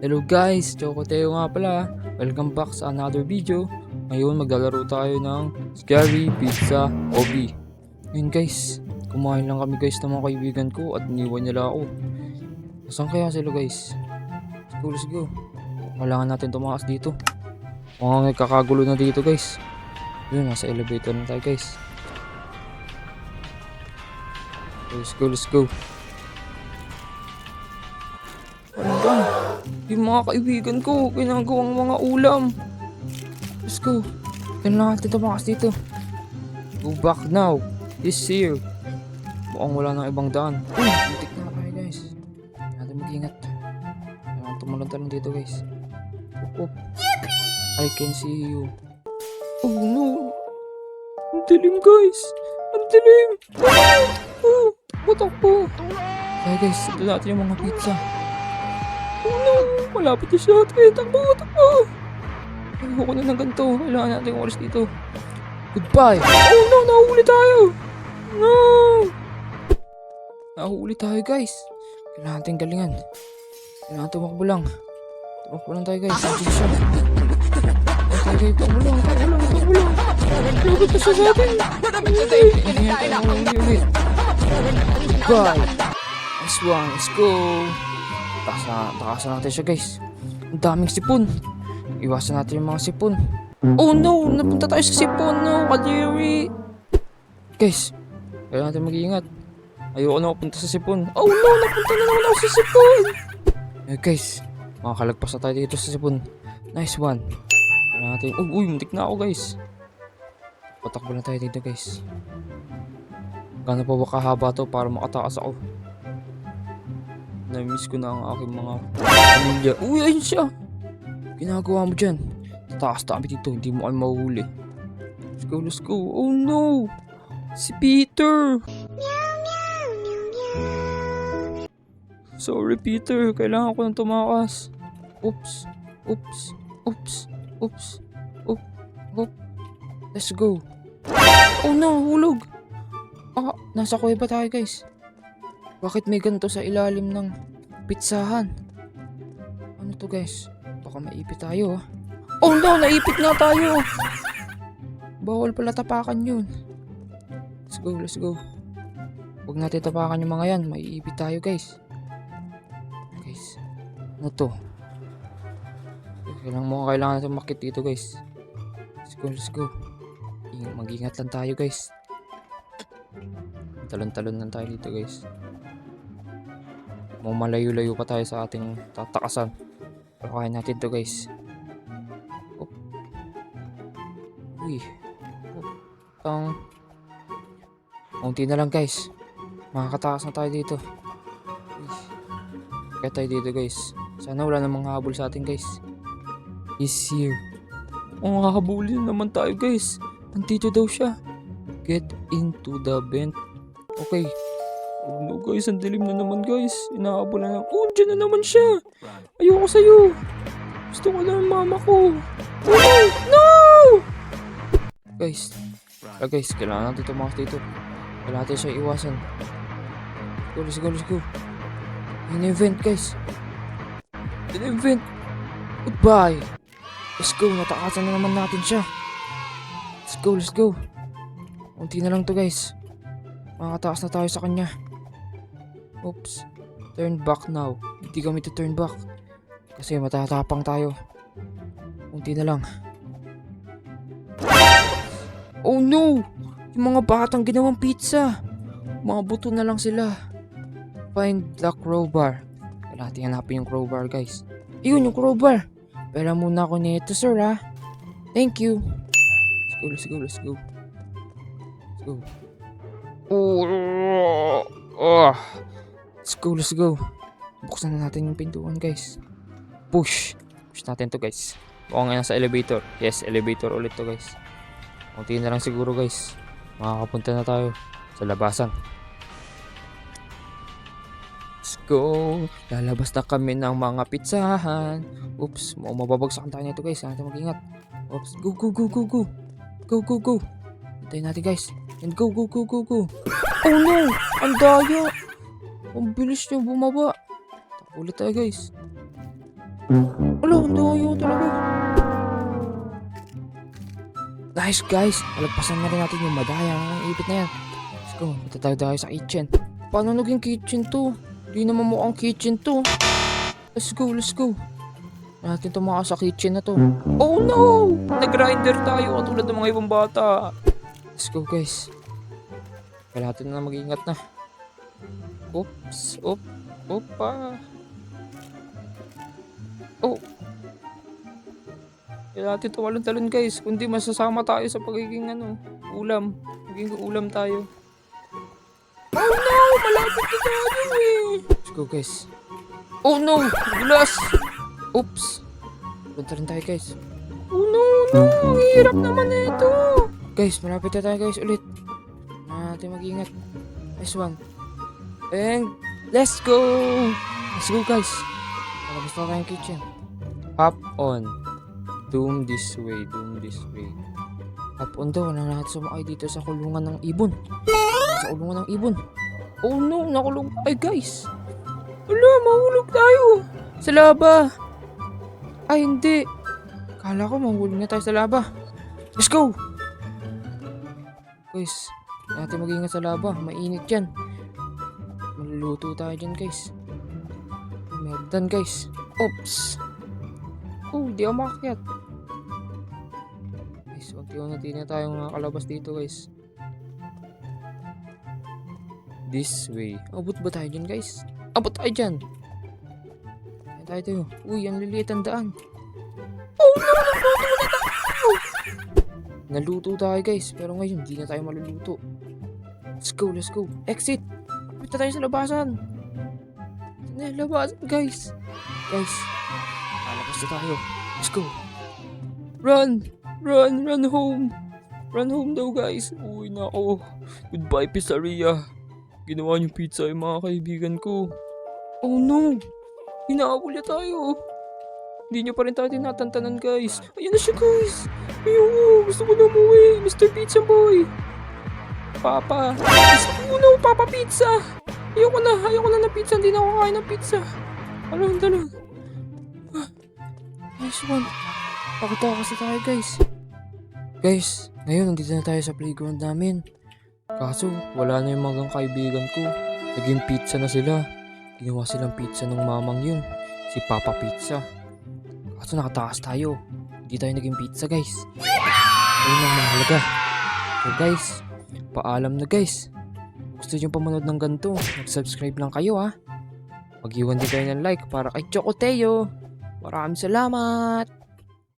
Hello guys, Chocoteo nga pala. Welcome back sa another video. Ngayon maglalaro tayo ng Scary Pizza Hobby. Ngayon guys, kumain lang kami guys ng mga kaibigan ko at iniwan nila ako. Saan kaya sila guys? Let's go. Kailangan natin tumakas dito. Mukhang nagkakagulo na dito guys. Yun, nasa elevator na tayo guys. Let's go. Ano ba? Yung mga kaibigan ko, ginagawang mga ulam. Let's go. Kailangan natin tumakas dito. Go back now. This here. Mukhang wala nang ibang daan. Uy, butik na tayo guys. Natin mag-ingat. Kailangan tumalon-talon dito guys. Up. I can see you. Oh no. Ang dilim guys. Ang dilim. Takbo. Kaya guys, ito natin yung mga pizza. Oh no! Malapit na siya. Takbo! Ayoko na ng ganito. Kailangan natin oras dito. Goodbye! Oh no! Nahuli tayo! No! Nahuli tayo guys. Kailangan natin galingan. Kailangan tumakbo lang. Tumakbo lang tayo guys. Andiyan siya. Tumakbo lang. Lagot na siya sa atin. Goodbye! Nice one. Let's go! Takasan natin siya guys. Ang daming sipon. Iwasan natin yung mga sipon. Oh no! Napunta tayo sa sipon. No! Kadiri! Guys, kailangan natin mag-iingat. Ayoko na mapunta sa sipon. Oh no! Napunta na naman ako sa sipon! Guys, makakalagpas na tayo dito sa sipon. Nice one. Kailangan natin... Uy! Muntik na ako guys. Patakbo na tayo dito guys. Gano'n pa ba kahaba to para makataas ako? Na-miss ko na ang aking mga pamilya. Uy, ayun siya! Ginagawa mo dyan. Tataas tabi dito, hindi mo kayo mahuhuli. Let's go. Oh no! Si Peter! Sorry Peter, kailangan ko nang tumakas. Oops. Let's go. Oh no, hulog! Nasa kuweba tayo guys. Bakit may ganito sa ilalim ng pizzahan? Ano to guys? Baka maipit tayo. Oh no! Naipit na tayo! Bawal pala tapakan yun. Let's go. Huwag natin tapakan yung mga yan. Maiipit tayo guys. Guys, ano to? Kailangan natin makit dito guys. Let's go. Mag-ingat lang tayo guys. Talon-talon lang tayo dito guys. Malayo-layo pa tayo sa ating tatakasan. Pero kaya natin to guys. Uy. Kaunti na lang guys. Makakatakas na tayo dito. Kaya tayo dito guys. Sana wala namang habol sa atin guys. He's here. Habulin naman tayo guys. Nandito daw siya. Get into the vent. Okay. Oh no guys, ang dilim na naman guys. Inaabol na lang. Oh, dyan na naman siya. Ayoko sa'yo. Gusto ko lang mama ko. Oh no! Guys, kailangan natin tumakas dito. Kailangan natin siya iwasan. Let's go. In-event guys. In-event. Goodbye. Let's go, natakasan na naman natin siya. Let's go. Unti na lang to guys. Makakataas na tayo sa kanya. Oops. Turn back now. Hindi kami to turn back. Kasi matatapang tayo. Unti na lang. Oh no! Yung mga batang ginawang pizza. Mga buto na lang sila. Find the crowbar. Kailangan natin hanapin yung crowbar guys. Ayun yung crowbar. Pera muna ako nito sir ha. Thank you. Let's go. Let's go. Buksan na natin yung pintuan guys. Push natin to guys. Oo nga sa elevator. Yes, elevator ulit to guys. Kunti na lang siguro guys. Makakapunta na tayo sa labasan. Let's go. Lalabas na kami ng mga pizzahan. Oops, mababagsakan tayo nito guys. Kailangan natin mag-ingat. Oops, go. Hintayin natin guys. And go. Oh no! Ang daya! Ang bilis niya bumaba. Ulit tayo guys. Wala, ang layo talaga. Nice guys, malagpasan na rin natin yung madaya ng ipit na yan. Let's go, punta tayo sa kitchen. Paano naging kitchen to? Di naman mukhang kitchen to. Let's go, let's go. Natin tumaka sa kitchen na to. Oh no! Nag-grinder tayo katulad ng mga ibang bata. Let's go guys. Kailangan natin na mag-ingat na. Oops, opa. Oh. Kailangan natin tumalon-talon guys. Kundi masasama tayo sa pagiging ulam. Magiging ulam tayo. Oh no! Malapit na tayo eh. Let's go guys. Oh no! Gulas! Oops. Punta rin tayo guys. Oh no! Ang hirap naman na ito. Guys, malapit na tayo guys ulit. Natin mag-ingat. Nice one. And let's go! Let's go guys. Malabas na tayong kitchen. Hop on. Doom this way. Hop on daw. Wala na natin sumakay dito sa kulungan ng ibon. Sa kulungan ng ibon. Oh no! Nakulong tayo guys. Wala, mahulog tayo. Sa laba. Ay, hindi. Kala ko mahulog na tayo sa laba. Let's go! Guys, natin mag-ingat sa laba. Mainit yan. Maluluto tayo dyan guys. Meldan guys. Oops. Oh, di ako makakyat. Guys, unti-unti na tayong nakakalabas dito guys. This way. Abot ba tayo dyan guys? Abot tayo dyan. Tayo. Uy, ang liliit ang daan. Oh no! Naluto na tayo! Naluto tayo guys. Pero ngayon, hindi na tayo maluluto. Let's go. Exit! Punta tayo sa labasan. Labasan guys. Lalabas na tayo. Let's go. Run home. Run home daw guys. Uy, nako. Goodbye pizzeria. Ginawa niyong pizza yung mga kaibigan ko. Oh no! Hinahabol niya tayo. Hindi niya pa rin tayo tinatantanan guys. Ayan na siya guys. Ayun, gusto ko na umuwi. Mr. Pizza Boy. Papa. Oh no, Papa Pizza. Ayoko na ng pizza. Hindi na ako kakain ng pizza. Talon. Nice one. Takot kasi tayo guys. Guys, ngayon nandito na tayo sa playground namin. Kaso, wala na yung mga kaibigan ko. Naging pizza na sila. Ginawa silang pizza ng mamang yun. Si Papa Pizza. Kaso nakatakas tayo. Hindi tayo naging pizza guys. Ayun ang mahalaga. So guys, paalam na guys. Gusto nyo pa manood ng ganito, mag-subscribe lang kayo ha. Mag-iwan din kayo ng like para kay Chocoteo. Maraming salamat.